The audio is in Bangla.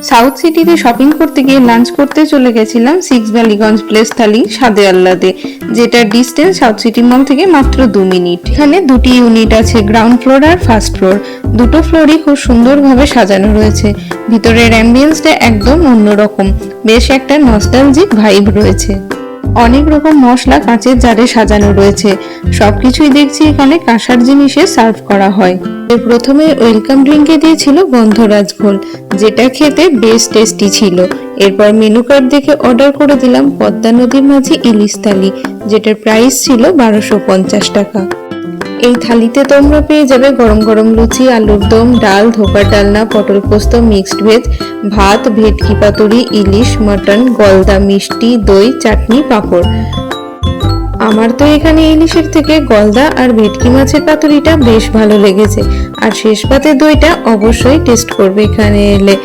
সাউথ সিটিতে শপিং করতে গিয়ে লাঞ্চ করতে চলে গেছিলাম সিক্স ভ্যালিগঞ্জ প্লেস থালি স্বাদে আহ্লাদে, যেটার ডিস্টেন্স সাউথ সিটি মল থেকে মাত্র 2 মিনিট। এখানে দুটি ইউনিট আছে, গ্রাউন্ড ফ্লোর আর ফার্স্ট ফ্লোর। দুটো ফ্লোরই খুব সুন্দরভাবে সাজানো রয়েছে। ভিতরের অ্যাম্বিয়েন্সটা একদম অন্যরকম, বেশ একটা নস্টালজিক ভাইব রয়েছে। অনেক রকম মশলা কাঁচের জারে সাজানো রয়েছে, সবকিছুই দেখছি এখানে কাঁসার জিনিসে সার্ভ করা হয়। প্রথমে ওয়েলকাম ড্রিঙ্কে দিয়েছিল গন্ধরাজ ঘোল, যেটা খেতে বেশ টেস্টি ছিল। এরপর মেনু কার্ড দেখে অর্ডার করে দিলাম পদ্মা নদীর মাঝি ইলিশ থালি, যেটার প্রাইস ছিল 1250 টাকা। এই থালিতে তোমরা পেয়ে যাবে গরম গরম লুচি, আলুর দম, ডাল, ধোকার ডালনা, পটল পোস্ত, মিক্সড ভেজ, ভাত, ভেটকি পাতুরি, ইলিশ, মটন, গলদা, মিষ্টি, দই, চাটনি, পাঁপড়। আমার তো এখানে ইলিশের থেকে গলদা আর ভেটকি মাছের পাতুরিটা বেশ ভালো লেগেছে, আর শেষ পাতে দইটা অবশ্যই টেস্ট করবে এখানে এলে।